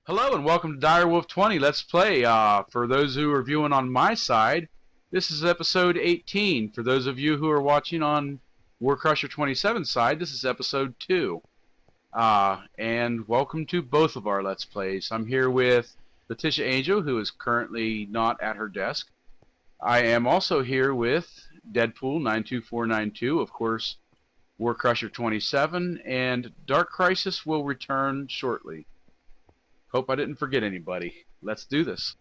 Hello and welcome to Direwolf20. Let's play. For those who are viewing on my side, this is episode 18. For those of you who are watching on Warcrusher 27 side, this is episode 2. And welcome to both of our Let's Plays. I'm here with Letitia Angel, who is currently not at her desk. I am also here with Deadpool92492, of course, Warcrusher 27, and Dark Crisis will return shortly. Hope I didn't forget anybody. Let's do this.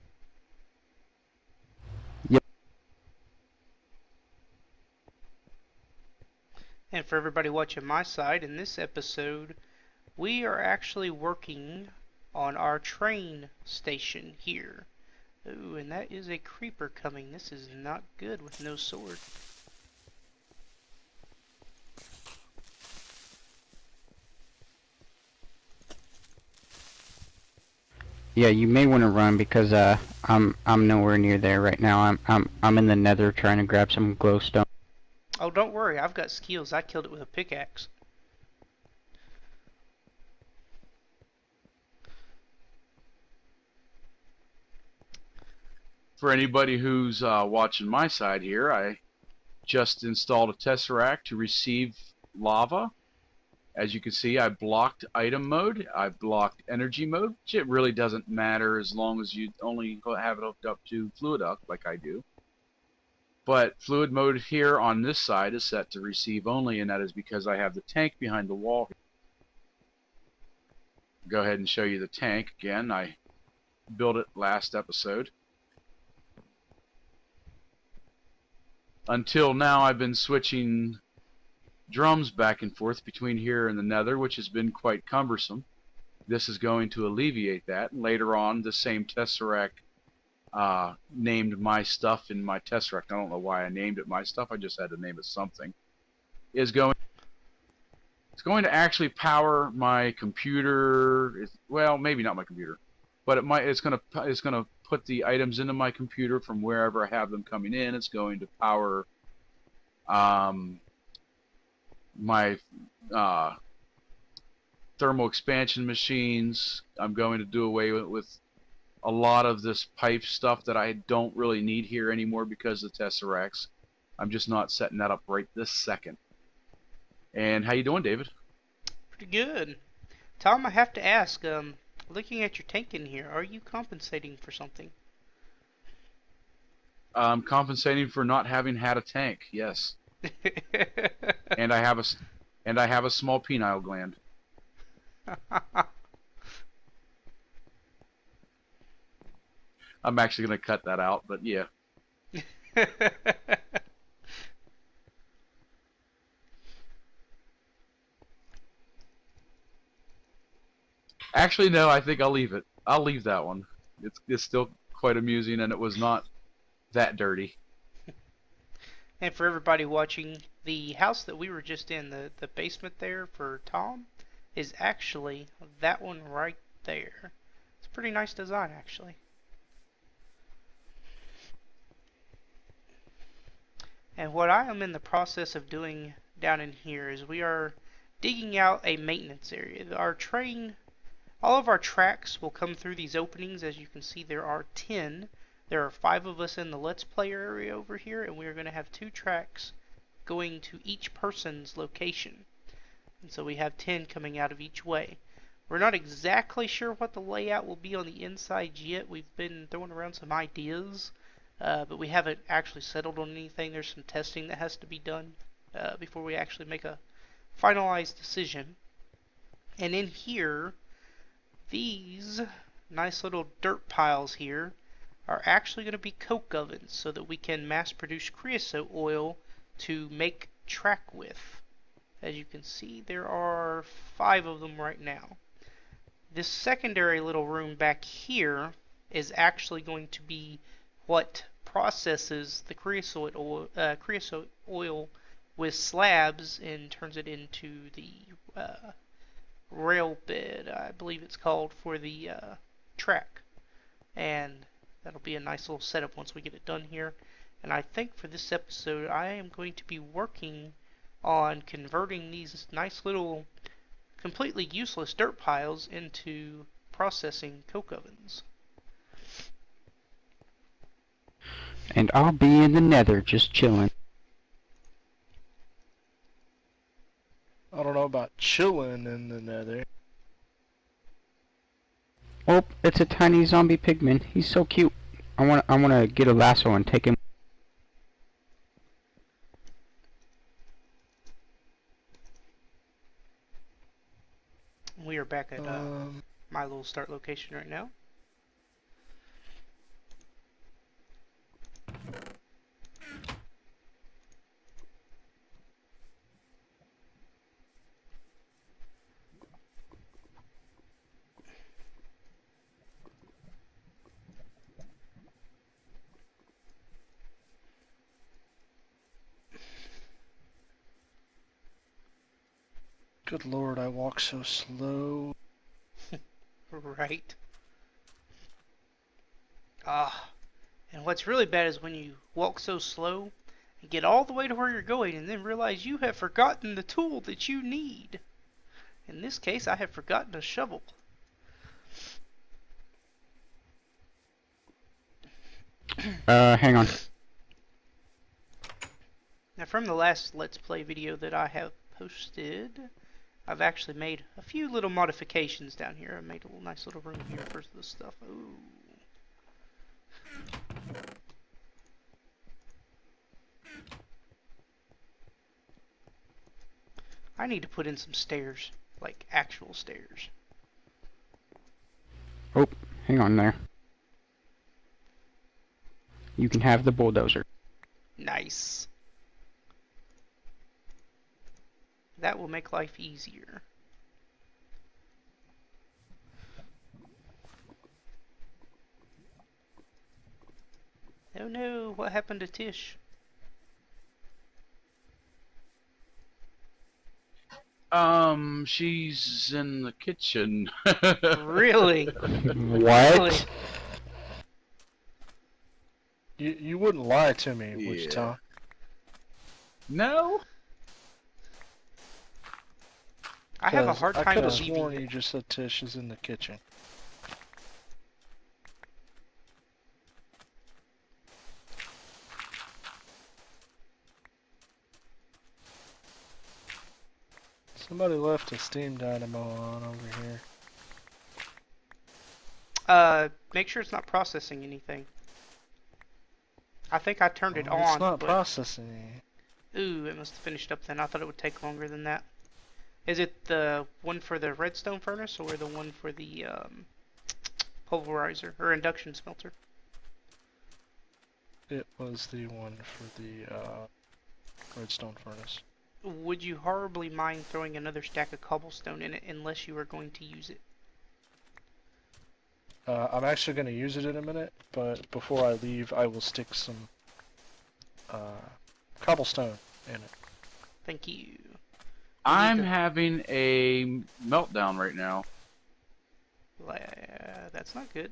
Yep. And for everybody watching my side, in this episode, we are actually working on our train station here. Ooh, and that is a creeper coming. This is not good with no sword. Yeah, you may want to run because I'm nowhere near there right now. I'm in the Nether trying to grab some glowstone. Oh, don't worry, I've got skills. I killed it with a pickaxe. For anybody who's watching my side here, I just installed a Tesseract to receive lava. As you can see, I blocked item mode, I blocked energy mode, which it really doesn't matter as long as you only have it hooked up to fluid duct like I do. But fluid mode here on this side is set to receive only, and that is because I have the tank behind the wall. Go ahead and show you the tank again. I built it last episode. Until now, I've been switching drums back and forth between here and the Nether, which has been quite cumbersome. This is going to alleviate that. And later on, the same Tesseract named my stuff in my Tesseract. I don't know why I named it my stuff. I just had to name it something. It's going to actually power my computer. Well, maybe not my computer, but it's going to put the items into my computer from wherever I have them coming in. It's going to power my thermal expansion machines. I'm going to do away with a lot of this pipe stuff that I don't really need here anymore because of the Tesseracts. I'm just not setting that up right this second. And how you doing, David? Pretty good. Tom, I have to ask, looking at your tank in here, are you compensating for something? I'm compensating for not having had a tank, yes. And I have a small penile gland. I'm actually going to cut that out, but yeah. Actually, no, I think I'll leave it. I'll leave that one. It's still quite amusing, and it was not that dirty. And for everybody watching, the house that we were just in, the basement there for Tom, is actually that one right there. It's a pretty nice design, actually. And what I am in the process of doing down in here is we are digging out a maintenance area. All of our tracks will come through these openings. As you can see, there are 10. There are 5 of us in the Let's Play area over here, and we are going to have 2 tracks going to each person's location. And so we have 10 coming out of each way. We're not exactly sure what the layout will be on the inside yet. We've been throwing around some ideas, but we haven't actually settled on anything. There's some testing that has to be done before we actually make a finalized decision. And in here, these nice little dirt piles here are actually going to be coke ovens so that we can mass produce creosote oil to make track with. As you can see, there are 5 of them right now. This secondary little room back here is actually going to be what processes the creosote oil with slabs and turns it into the rail bed, I believe it's called, for the track. And that'll be a nice little setup once we get it done here. And I think for this episode, I am going to be working on converting these nice little completely useless dirt piles into processing coke ovens. And I'll be in the nether just chilling. I don't know about chilling in the nether. Oh, it's a tiny zombie pigman. He's so cute. I wanna get a lasso and take him. We are back at my little start location right now. Good lord, I walk so slow. Right. Ah. And what's really bad is when you walk so slow and get all the way to where you're going and then realize you have forgotten the tool that you need. In this case, I have forgotten a shovel. Hang on. Now from the last Let's Play video that I have posted, I've actually made a few little modifications down here. I made a nice little room here for this stuff. Ooh. I need to put in some stairs, like actual stairs. Oh, hang on there. You can have the bulldozer. Nice. That will make life easier. Oh no, what happened to Tish? She's in the kitchen. Really? What? You wouldn't lie to me, would you, Yeah. Tom? No? I have a 'Cause hard I time could have believing sworn it. you just said Tish is in the kitchen. Somebody left a steam dynamo on over here. Make sure it's not processing anything. I think I turned it Oh, on, it's not but... processing. Ooh, it must have finished up then. I thought it would take longer than that. Is it the one for the redstone furnace or the one for the pulverizer or induction smelter? It was the one for the redstone furnace. Would you horribly mind throwing another stack of cobblestone in it unless you are going to use it? I'm actually going to use it in a minute, but before I leave, I will stick some cobblestone in it. Thank you. I'm having a meltdown right now. That's not good.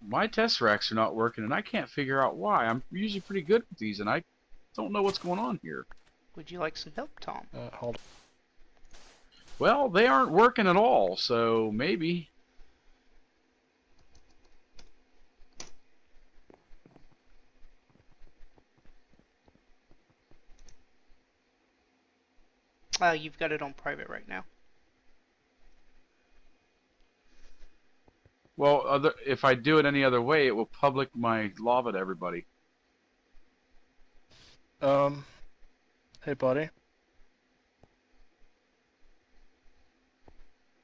My tesseracts are not working, and I can't figure out why. I'm usually pretty good with these, and I don't know what's going on here. Would you like some help, Tom? Hold on. Well, they aren't working at all, so maybe. You've got it on private right now. Well, if I do it any other way, it will public my lava to everybody. Hey buddy.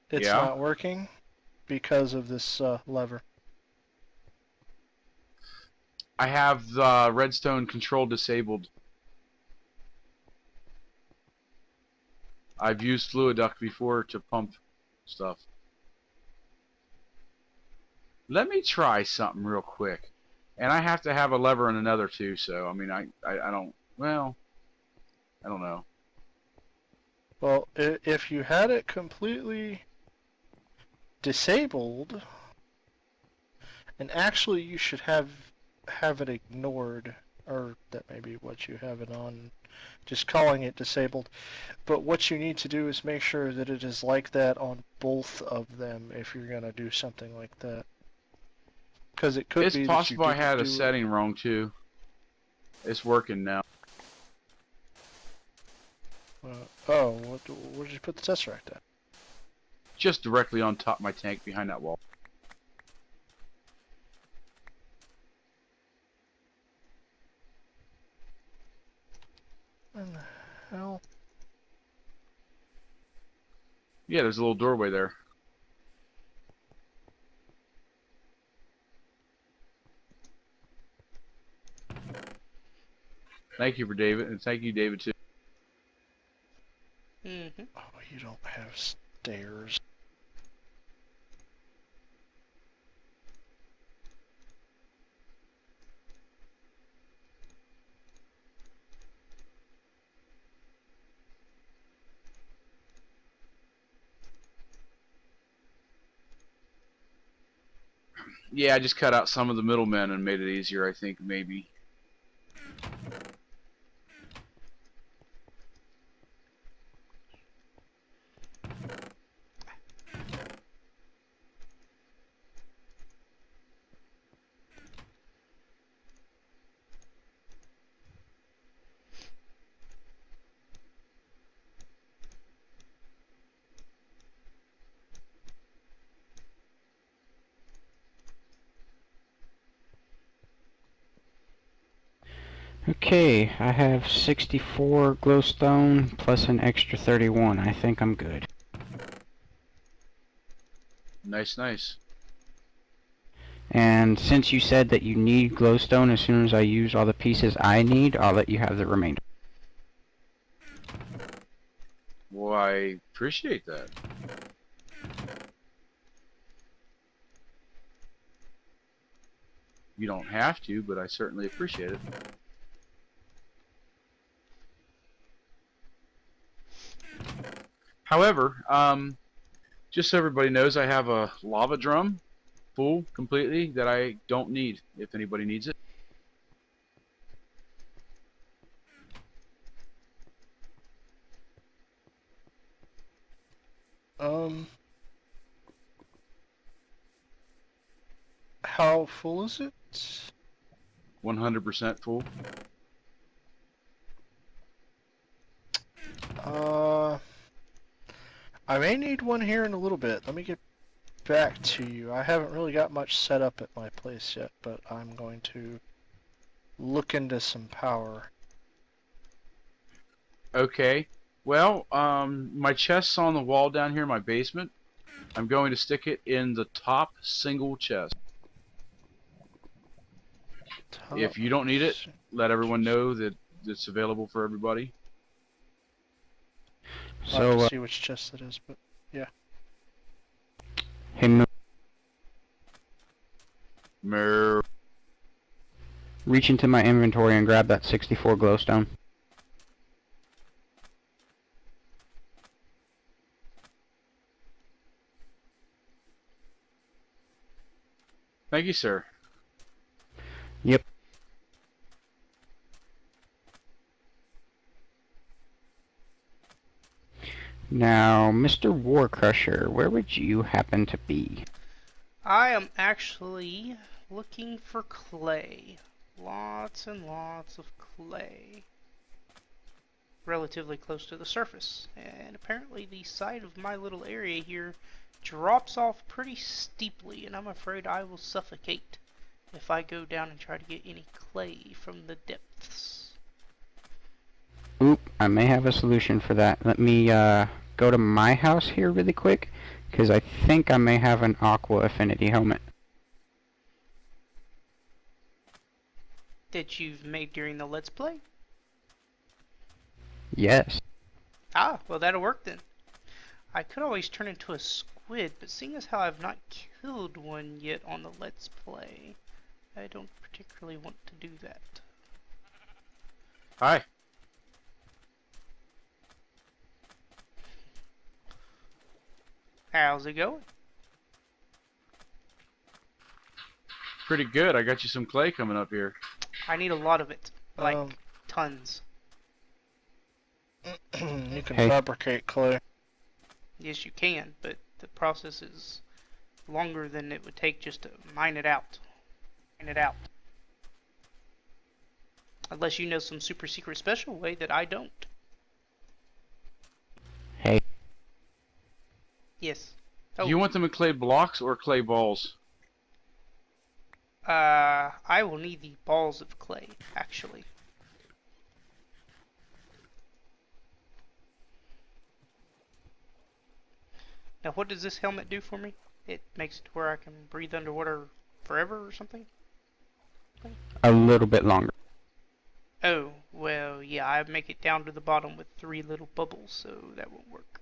It's Yeah? not working because of this lever. I have the redstone control disabled. I've used fluid duct before to pump stuff. Let me try something real quick. And I have to have a lever and another too, so I mean I don't, well, I don't know. Well, if you had it completely disabled, and actually you should have it ignored, or that may be what you have it on. just calling it disabled. But what you need to do is make sure that it is like that on both of them if you're going to do something like that. Because it could It's be that you possible I didn't had a do it. setting wrong too. It's working now. Oh, where did you put the Tesseract at? Just directly on top of my tank behind that wall. What the hell? Yeah, there's a little doorway there. Thank you for David, and thank you, David, too. Mm-hmm. Oh, you don't have stairs. Yeah, I just cut out some of the middlemen and made it easier, I think, maybe. Okay, I have 64 glowstone plus an extra 31. I think I'm good. Nice, nice. And since you said that you need glowstone as soon as I use all the pieces I need, I'll let you have the remainder. Well, I appreciate that. You don't have to, but I certainly appreciate it. However, just so everybody knows, I have a lava drum full completely that I don't need if anybody needs it. How full is it? 100% full. I may need one here in a little bit. Let me get back to you. I haven't really got much set up at my place yet, but I'm going to look into some power. Okay. Well, my chest's on the wall down here in my basement. I'm going to stick it in the top single chest. If you don't need it, let everyone know that it's available for everybody. I'll have So, to see which chest it is, but yeah. hey, Mer. reach into my inventory and grab that 64 glowstone. Thank you, sir. Yep. Now, Mr. Warcrusher, where would you happen to be? I am actually looking for clay. Lots and lots of clay. Relatively close to the surface. And apparently the side of my little area here drops off pretty steeply, and I'm afraid I will suffocate if I go down and try to get any clay from the depths. Oop, I may have a solution for that. Let me go to my house here really quick, because I think I may have an Aqua Affinity helmet. That you've made during the Let's Play? Yes. Ah, well that'll work then. I could always turn into a squid, but seeing as how I've not killed one yet on the Let's Play, I don't particularly want to do that. Hi. How's it going? Pretty good. I got you some clay coming up here. I need a lot of it. Like, tons. You can Hey. fabricate clay. Yes, you can, but the process is longer than it would take just to mine it out. Unless you know some super secret special way that I don't. Hey. Yes. Do you want them in clay blocks or clay balls? I will need the balls of clay, actually. Now, what does this helmet do for me? It makes it to where I can breathe underwater forever or something? A little bit longer. Oh, well, yeah, I make it down to the bottom with 3 little bubbles, so that won't work.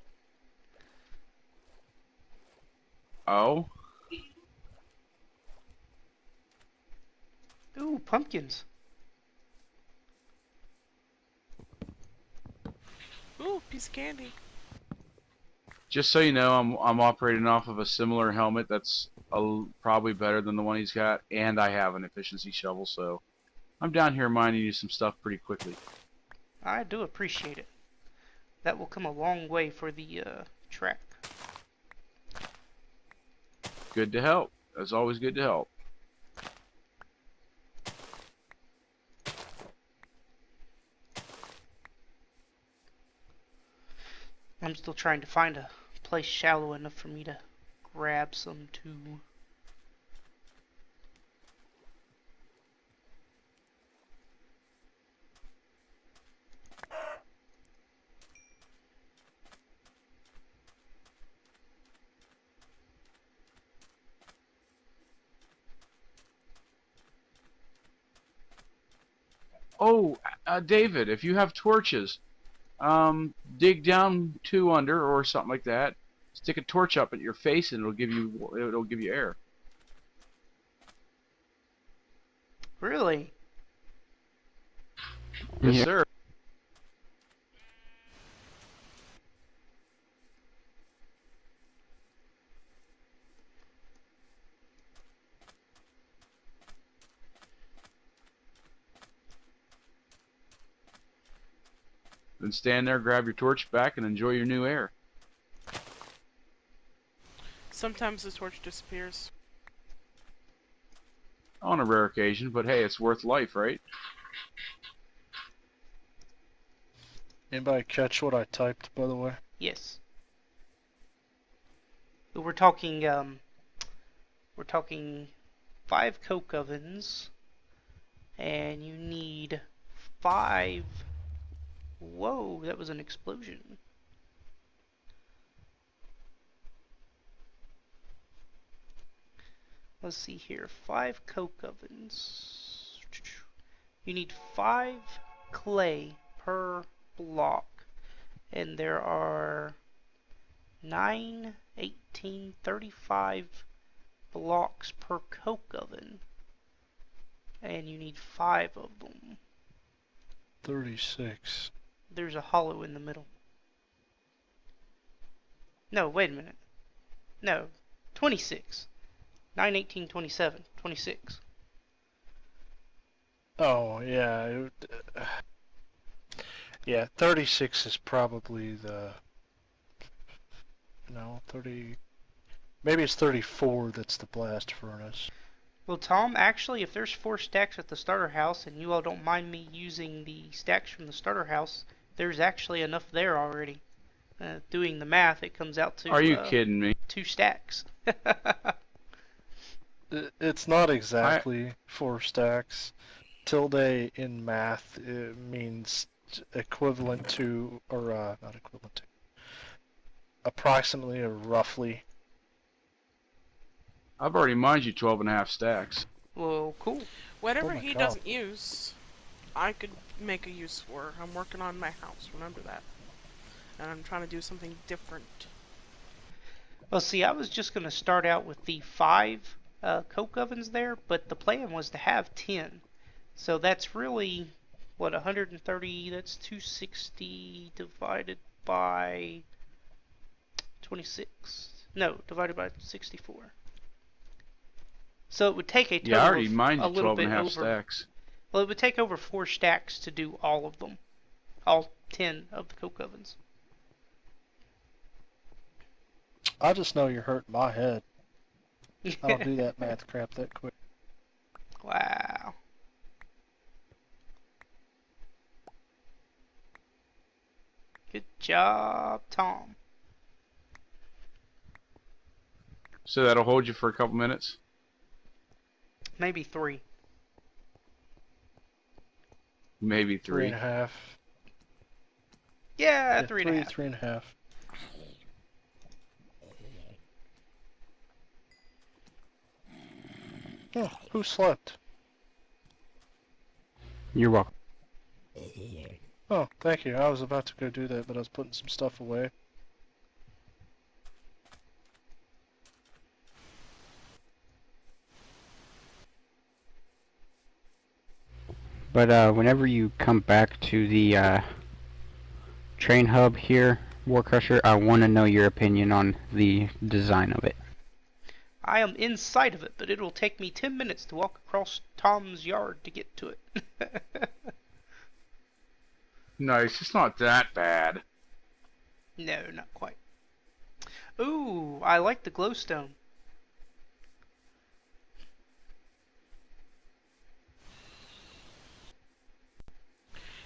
Oh? Ooh, pumpkins. Ooh, piece of candy. Just so you know, I'm operating off of a similar helmet that's probably better than the one he's got, and I have an efficiency shovel, so I'm down here mining you some stuff pretty quickly. I do appreciate it. That will come a long way for the track. Good to help. It's always good to help. I'm still trying to find a place shallow enough for me to grab some too. Oh, David, if you have torches, dig down 2 under or something like that. Stick a torch up at your face, and it'll give you air. Really? Yes, Yeah. sir. Then stand there, grab your torch back, and enjoy your new air. Sometimes the torch disappears. On a rare occasion, but hey, it's worth life, right? Anybody catch what I typed, by the way? Yes. But we're talking 5 coke ovens, and you need 5. Whoa, that was an explosion. Let's see here. 5 coke ovens. You need 5 clay per block. And there are 9, 18, 35 blocks per coke oven. And you need 5 of them. 36. There's a hollow in the middle. No, wait a minute. No, 26. 9, 18, 27, 26. Oh, yeah. Yeah, 36 is probably the... No, 30... Maybe it's 34 that's the blast furnace. Well, Tom, actually, if there's 4 stacks at the starter house, and you all don't mind me using the stacks from the starter house, there's actually enough there already. Doing the math, it comes out to... Are you kidding me? 2 stacks. It's not exactly 4 stacks. Tilde in math means equivalent to, or not equivalent to, approximately or roughly. I've already mined you 12.5 stacks. Well, cool. Whatever Oh my he God. doesn't use, I could make a use for. I'm working on my house, remember that. And I'm trying to do something different. Well, see, I was just going to start out with the 5 coke ovens there, but the plan was to have 10. So that's really, what, 130, that's 260 divided by 26. No, divided by 64. So it would take a total Yeah, I already of mined a you little 12 bit and a half over. stacks. Well, it would take over 4 stacks to do all of them. all 10 of the coke ovens. I just know you're hurting my head. I don't do that math crap that quick. Wow. Good job, Tom. So that'll hold you for a couple minutes? Maybe 3. Maybe 3. 3.5. Yeah, Yeah, 3.5. 3.5. Oh, who slept? You're welcome. Oh, thank you. I was about to go do that, but I was putting some stuff away. But whenever you come back to the train hub here, Warcrusher, I want to know your opinion on the design of it. I am inside of it, but it'll take me 10 minutes to walk across Tom's yard to get to it. Nice, it's not that bad. No, not quite. Ooh, I like the glowstone.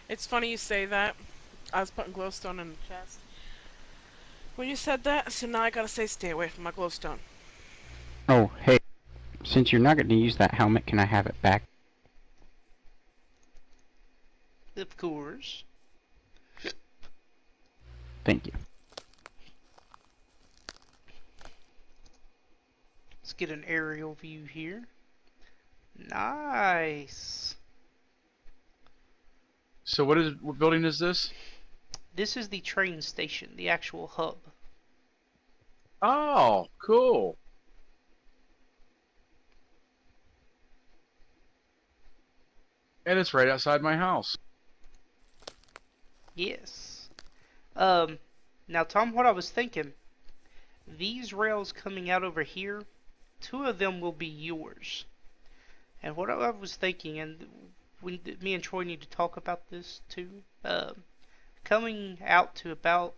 It's funny you say that. I was putting glowstone in the chest when you said that, so now I gotta say stay away from my glowstone. Oh, hey, since you're not going to use that helmet, can I have it back? Of course. Thank you. Let's get an aerial view here. Nice. So what building is this? This is the train station, the actual hub. Oh, cool. And it's right outside my house. Yes. Now Tom, what I was thinking, these rails coming out over here, 2 of them will be yours. And what I was thinking, and me and Troy need to talk about this too, coming out to about,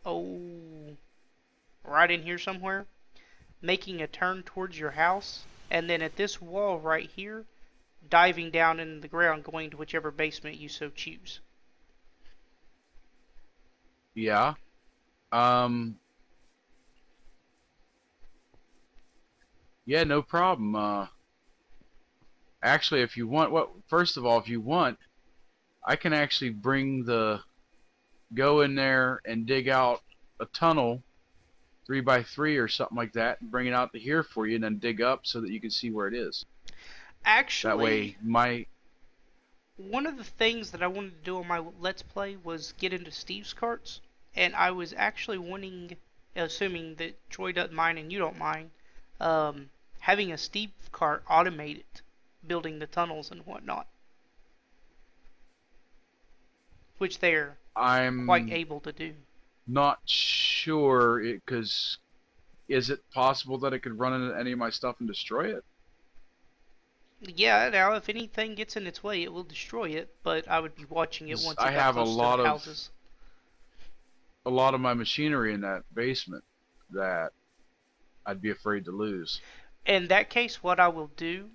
right in here somewhere, making a turn towards your house, and then at this wall right here, diving down in the ground, going to whichever basement you so choose. Yeah. Yeah, no problem. Actually, if you want, first of all, if you want, I can actually go in there and dig out a tunnel 3x3 or something like that and bring it out to here for you and then dig up so that you can see where it is. Actually, That way, one of the things that I wanted to do on my Let's Play was get into Steve's carts, and I was actually wanting, assuming that Troy doesn't mind and you don't mind, having a Steve cart automated, building the tunnels and whatnot, which they're I'm quite able to do. not sure because is it possible that it could run into any of my stuff and destroy it? Yeah, now if anything gets in its way, it will destroy it, but I would be watching it once it I got have close to the houses. a lot of my machinery in that basement that I'd be afraid to lose. In that case, what I will do,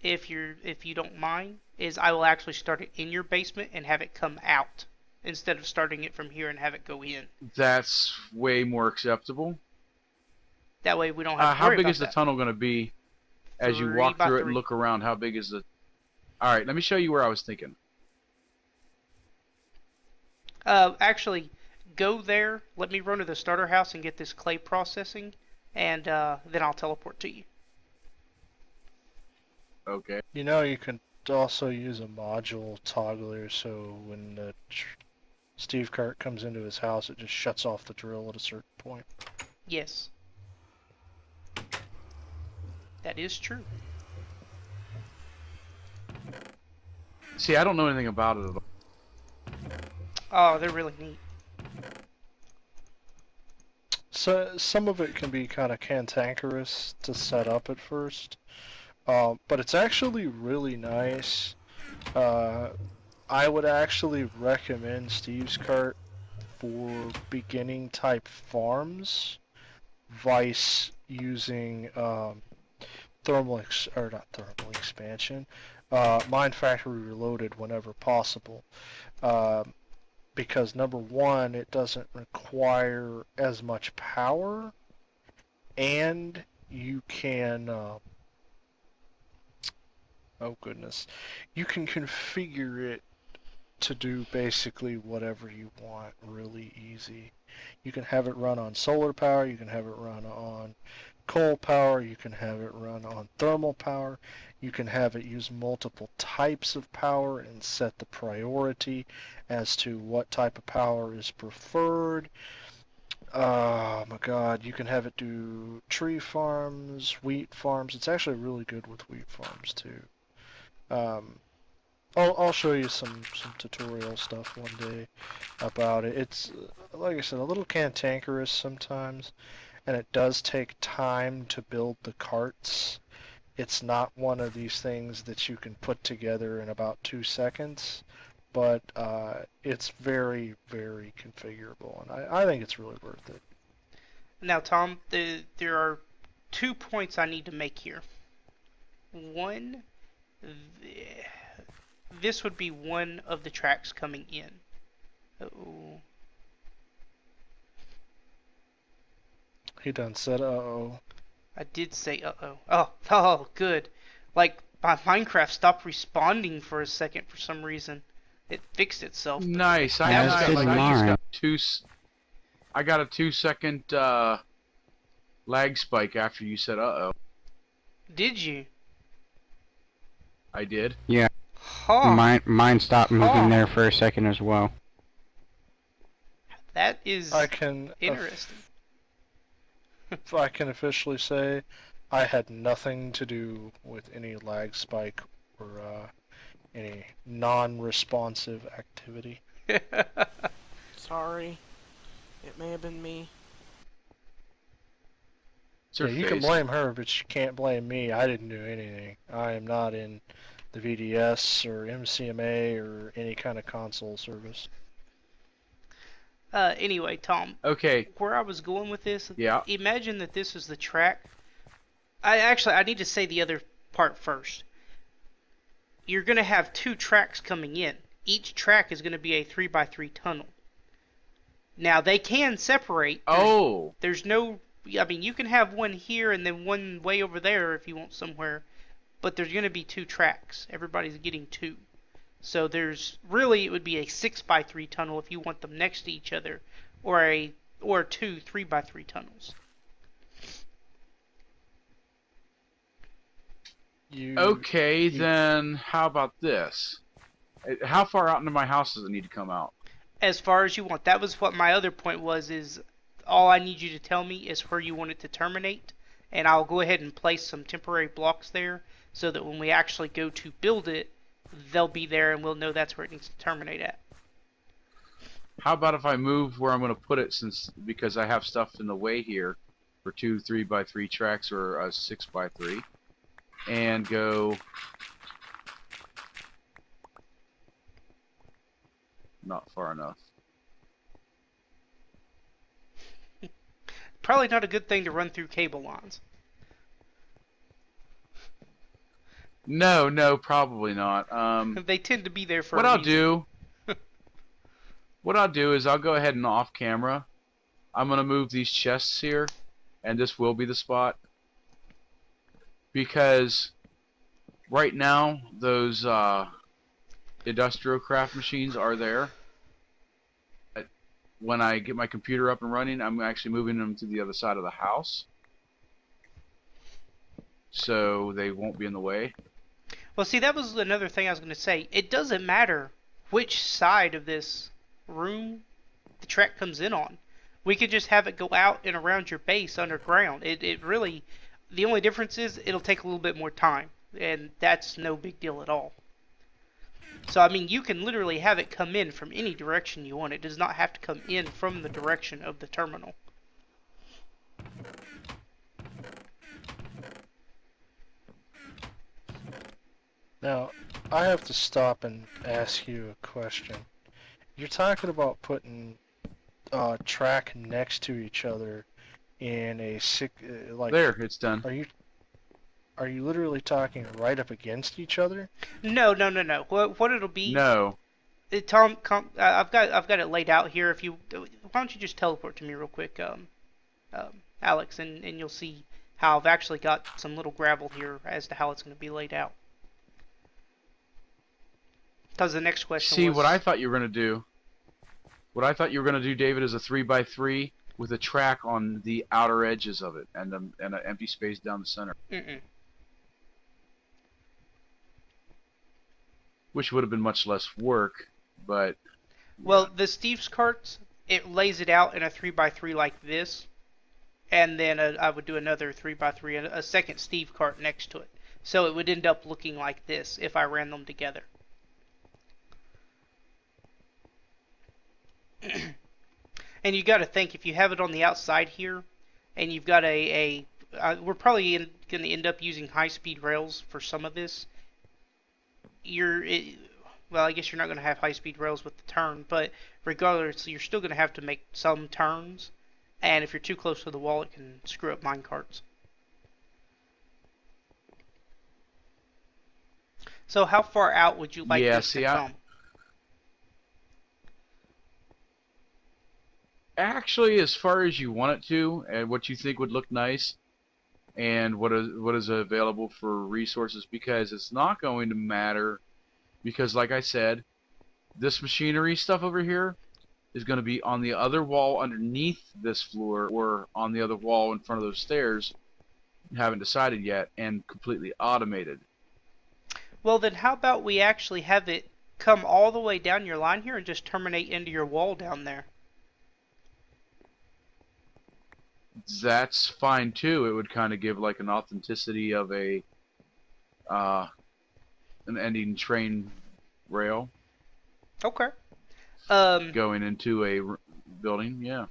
if you don't mind, is I will actually start it in your basement and have it come out instead of starting it from here and have it go in. That's way more acceptable. That way we don't have to How worry big about is the that. tunnel going to be as you 3 walk by through it 3. and look around? How big is the... Alright, let me show you where I was thinking. Actually, go there, let me run to the starter house and get this clay processing, and then I'll teleport to you. Okay. You know, you can also use a module toggler, so when the Steve cart comes into his house, it just shuts off the drill at a certain point. Yes. That is true. See, I don't know anything about it at all. Oh, they're really neat. So some of it can be kind of cantankerous to set up at first, but it's actually really nice. I would actually recommend Steve's cart for beginning type farms, vice using or not thermal expansion, Mine Factory Reloaded whenever possible. Because number one, it doesn't require as much power, and you can, oh goodness, you can configure it to do basically whatever you want really easy. You can have it run on solar power, you can have it run on coal power, you can have it run on thermal power, you can have it use multiple types of power and set the priority as to what type of power is preferred. Oh my god, you can have it do tree farms, wheat farms. It's actually really good with wheat farms too. I'll show you some tutorial stuff one day about it. It's, like I said, a little cantankerous sometimes, and it does take time to build the carts. It's not one of these things that you can put together in about 2 seconds, but it's very, very configurable, and I think it's really worth it. Now, Tom, there are 2 points I need to make here. One, this would be one of the tracks coming in. Uh-oh. He done said uh-oh. I did say uh-oh. Oh, good. Like, my Minecraft stopped responding for a second for some reason. It fixed itself. Nice. I got a 2-second lag spike after you said uh-oh. Did you? I did. Yeah. Huh. Mine stopped moving there for a second as well. That is interesting. If I can officially say, I had nothing to do with any lag spike or any non-responsive activity. Sorry. It may have been me. Yeah, you can blame her, but you can't blame me. I didn't do anything. I am not in the VDS or MCMA or any kind of console service. Anyway, Tom. Okay. Where I was going with this, yeah. Imagine that this is the track. I need to say the other part first. You're going to have 2 tracks coming in. Each track is going to be a 3x3 tunnel. Now, they can separate. There's no... I mean, you can have one here and then one way over there if you want somewhere. But there's going to be 2 tracks. Everybody's getting 2. So there's... Really, it would be a 6x3 tunnel if you want them next to each other. Or 2 3x3 tunnels. Okay, then how about this? How far out into my house does it need to come out? As far as you want. That was what my other point was, is all I need you to tell me is where you want it to terminate, and I'll go ahead and place some temporary blocks there so that when we actually go to build it, they'll be there and we'll know that's where it needs to terminate at. How about if I move where I'm going to put it, because I have stuff in the way here for 2 3x3 tracks or a 6x3, and go not far enough. Probably not a good thing to run through cable lines. No, probably not. They tend to be there for what a I'll reason. do. What I'll do is I'll go ahead and off camera. I'm gonna move these chests here, and this will be the spot. Because right now those industrial craft machines are there. When I get my computer up and running, I'm actually moving them to the other side of the house, so they won't be in the way. Well, see, that was another thing I was going to say. It doesn't matter which side of this room the track comes in on. We could just have it go out and around your base underground. It really, the only difference is it'll take a little bit more time, and that's no big deal at all. So, I mean, you can literally have it come in from any direction you want. It does not have to come in from the direction of the terminal. Now, I have to stop and ask you a question. You're talking about putting track next to each other in a like. There, it's done. Are you literally talking right up against each other? No, no, no, no. What it'll be? No. Tom, I've got it laid out here. If you, why don't you just teleport to me real quick, Alex, and you'll see how I've actually got some little gravel here as to how it's going to be laid out. Because the next question See, was... what I thought you were going to do, David, is a 3x3 with a track on the outer edges of it and an empty space down the center. Mm-mm. Which would have been much less work, but... Well, yeah. the Steve's carts, it lays it out in a 3x3 like this, and then I would do another 3x3, a second Steve cart next to it. So it would end up looking like this if I ran them together. And you got to think, if you have it on the outside here, and you've got we're probably going to end up using high-speed rails for some of this. Well, I guess you're not going to have high-speed rails with the turn, but regardless, you're still going to have to make some turns, and if you're too close to the wall, it can screw up minecarts. So how far out would you like this to come? Actually, as far as you want it to, and what you think would look nice, and what is available for resources, because it's not going to matter, because like I said, this machinery stuff over here is going to be on the other wall underneath this floor, or on the other wall in front of those stairs, haven't decided yet, and completely automated. Well, then how about we actually have it come all the way down your line here and just terminate into your wall down there? That's fine too. It would kind of give like an authenticity of an ending train rail. Okay. Going into a building, yeah.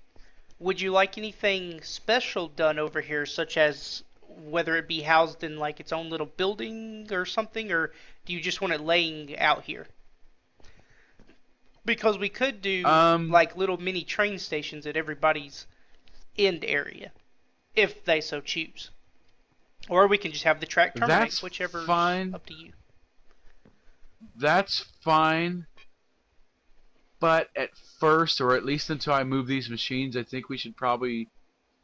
Would you like anything special done over here, such as whether it be housed in like its own little building or something, or do you just want it laying out here? Because we could do like little mini train stations at everybody's end area, if they so choose. Or we can just have the track terminate, whichever's up to you. That's fine. But at first, or at least until I move these machines, I think we should probably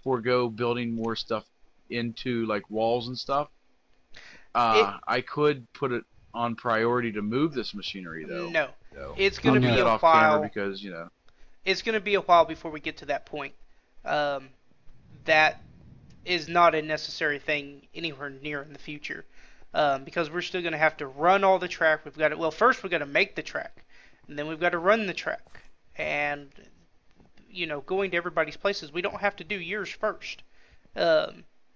forego building more stuff into like walls and stuff. I could put it on priority to move this machinery though. No. It's going to be a off while because, you know. It's going to be a while before we get to that point. That is not a necessary thing anywhere near in the future, because we're still going to have to run all the track. We've got to, well, first we've got to make the track, and then we've got to run the track, and you know, going to everybody's places. We don't have to do yours first.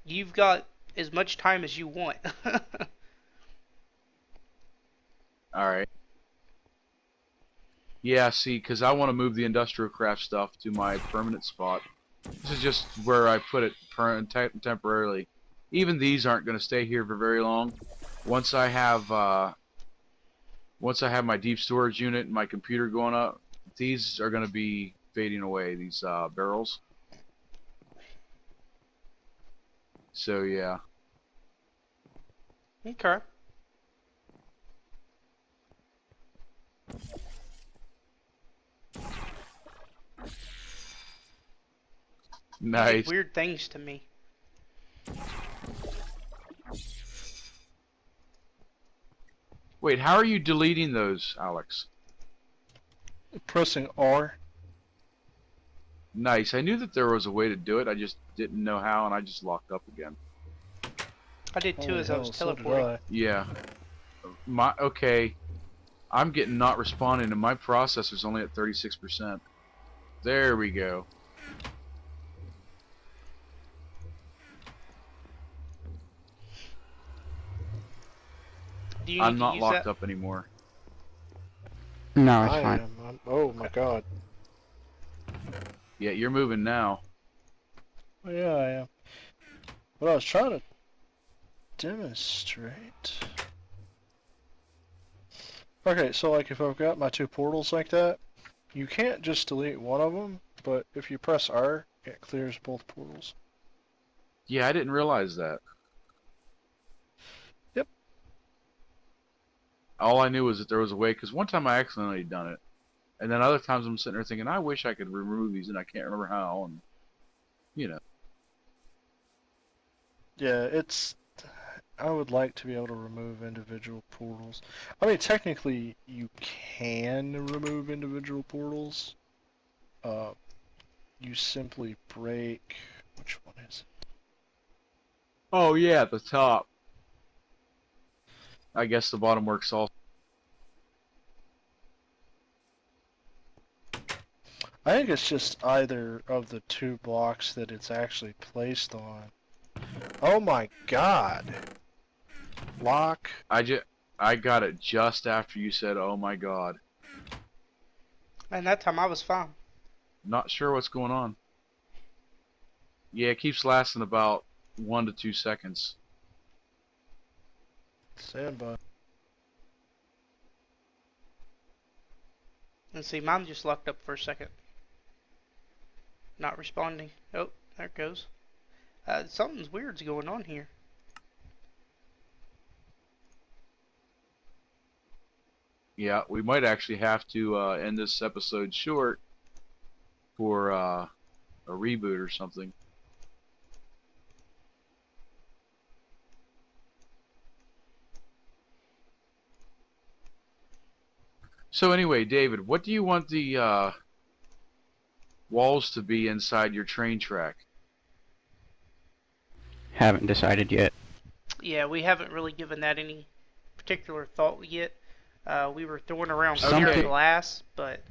You've got as much time as you want. All right. Yeah, see, because I want to move the industrial craft stuff to my permanent spot. This is just where I put it temporarily. Even these aren't going to stay here for very long. Once I have my deep storage unit and my computer going up, these are going to be fading away. These barrels. So yeah. Okay. Nice. Weird things to me. Wait, how are you deleting those, Alex? Pressing R. Nice. I knew that there was a way to do it. I just didn't know how, and I just locked up again. I did too, as I was So teleporting. Yeah. Okay. I'm getting not responding, and my processor's only at 36%. There we go. Do you I'm need not to use locked that? up anymore. No, it's fine. Oh my god. Yeah, you're moving now. Oh, yeah, I am. What I was trying to demonstrate. Okay, so like if I've got my 2 portals like that, you can't just delete one of them, but if you press R, it clears both portals. Yeah, I didn't realize that. Yep. All I knew was that there was a way, because one time I accidentally done it, and then other times I'm sitting there thinking, I wish I could remove these, and I can't remember how, and you know. Yeah, I would like to be able to remove individual portals. I mean, technically, you can remove individual portals. You simply break... Which one is it? Oh yeah, at the top. I guess the bottom works also. I think it's just either of the 2 blocks that it's actually placed on. Oh my god! Lock. I got it just after you said, "Oh my God." And that time I was fine. Not sure what's going on. Yeah, it keeps lasting about 1 to 2 seconds. Standby. And see, mine just locked up for a second. Not responding. Oh, there it goes. Something's weird's going on here. Yeah, we might actually have to end this episode short for a reboot or something. So anyway, David, what do you want the walls to be inside your train track? Haven't decided yet. Yeah, we haven't really given that any particular thought yet. We were throwing around Something- clear glass, but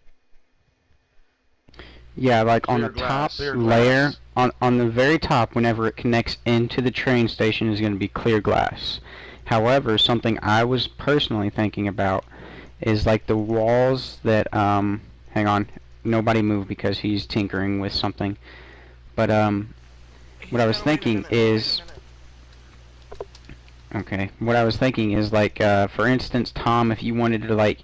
Yeah, like on Clear the glass, top clear layer, glass. on the very top, whenever it connects into the train station, is going to be clear glass. However, something I was personally thinking about is like the walls that, hang on, nobody move because he's tinkering with something. But, what I was thinking is, okay, what I was thinking is like, for instance, Tom, if you wanted to like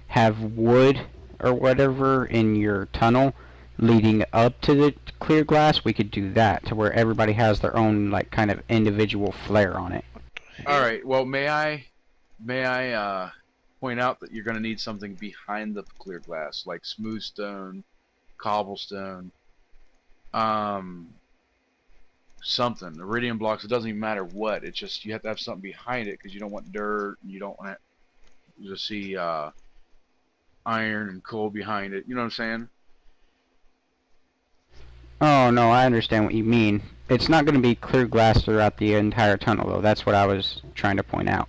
have wood or whatever in your tunnel leading up to the clear glass, we could do that to where everybody has their own like kind of individual flair on it. All right. Well, may I point out that you're going to need something behind the clear glass, like smooth stone, cobblestone, something, iridium blocks. It doesn't even matter what. It's just you have to have something behind it because you don't want dirt and you don't want to see iron and coal behind it. You know what I'm saying? Oh no, I understand what you mean. It's not going to be clear glass throughout the entire tunnel though. That's what I was trying to point out.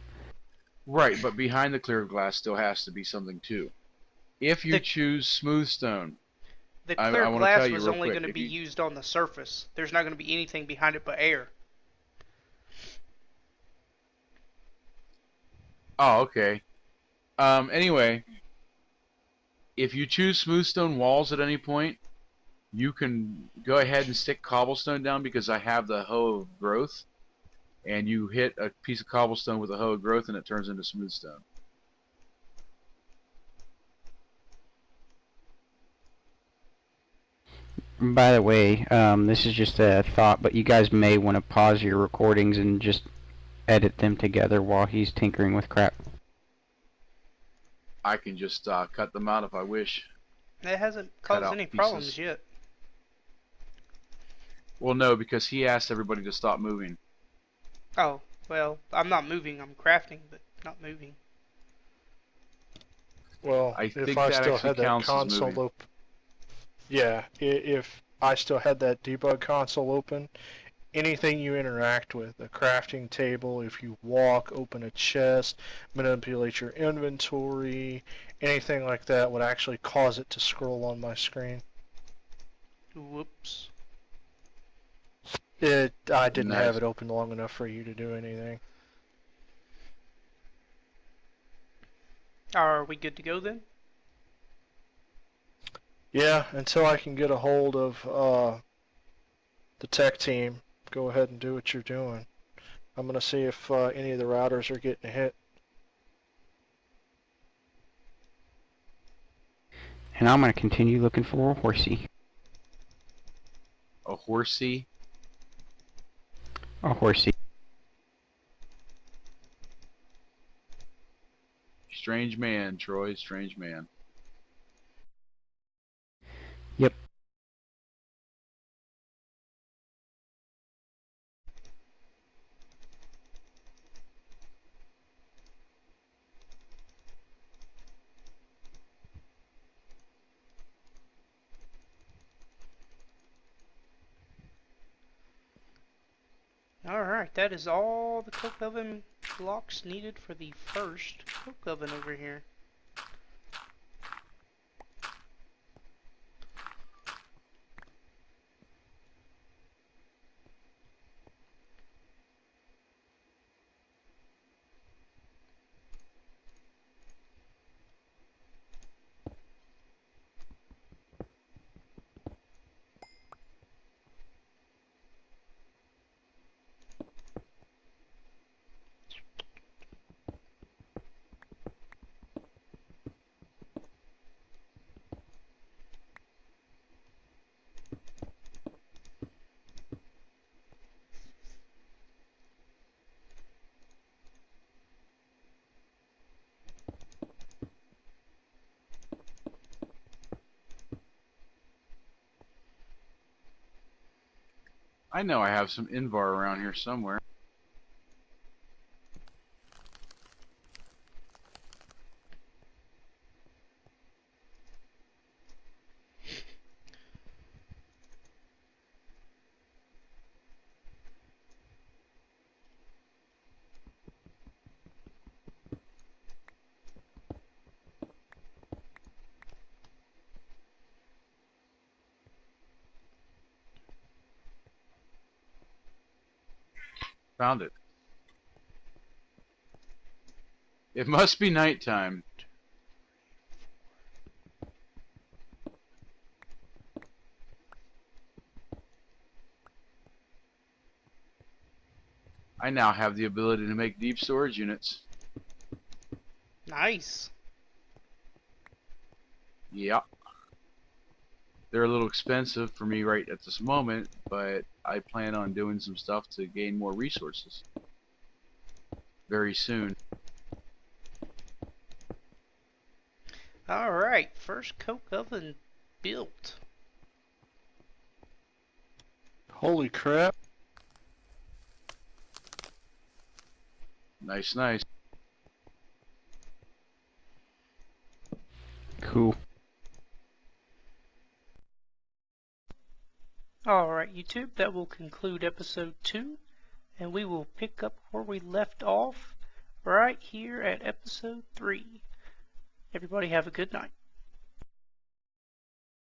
Right, but behind the clear glass still has to be something too. If you The- choose smooth stone, the I clear wanna glass tell you was real only quick, going to if be you- used on the surface. There's not going to be anything behind it but air. oh, okay. Anyway, if you choose smooth stone walls at any point, you can go ahead and stick cobblestone down because I have the hoe of growth, and you hit a piece of cobblestone with a hoe of growth and it turns into smooth stone. By the way, this is just a thought, but you guys may want to pause your recordings and just edit them together while he's tinkering with crap. I can just cut them out if I wish. It hasn't Cut caused out any pieces. problems yet. Well, no, because he asked everybody to stop moving. Oh, well, I'm not moving. I'm crafting, but not moving. Well, I if think I that still actually had that counts as console moving. open, yeah, if I still had that debug console open, anything you interact with, a crafting table, if you walk, open a chest, manipulate your inventory, anything like that would actually cause it to scroll on my screen. Whoops. I didn't Nice. have it open long enough for you to do anything. Are we good to go then? Yeah, until I can get a hold of the tech team, go ahead and do what you're doing. I'm gonna see if any of the routers are getting hit. And I'm going to continue looking for a horsey. A horsey? A horsey. Strange man, Troy, strange man. Yep. Alright, that is all the coke oven blocks needed for the first coke oven over here. I know I have some Invar around here somewhere. Found it. It must be nighttime. I now have the ability to make deep storage units. Nice. Yep. They're a little expensive for me right at this moment, but I plan on doing some stuff to gain more resources very soon. Alright, first coke oven built. Holy crap. Nice, nice. Cool. Alright, YouTube, that will conclude episode 2, and we will pick up where we left off right here at episode 3. Everybody have a good night.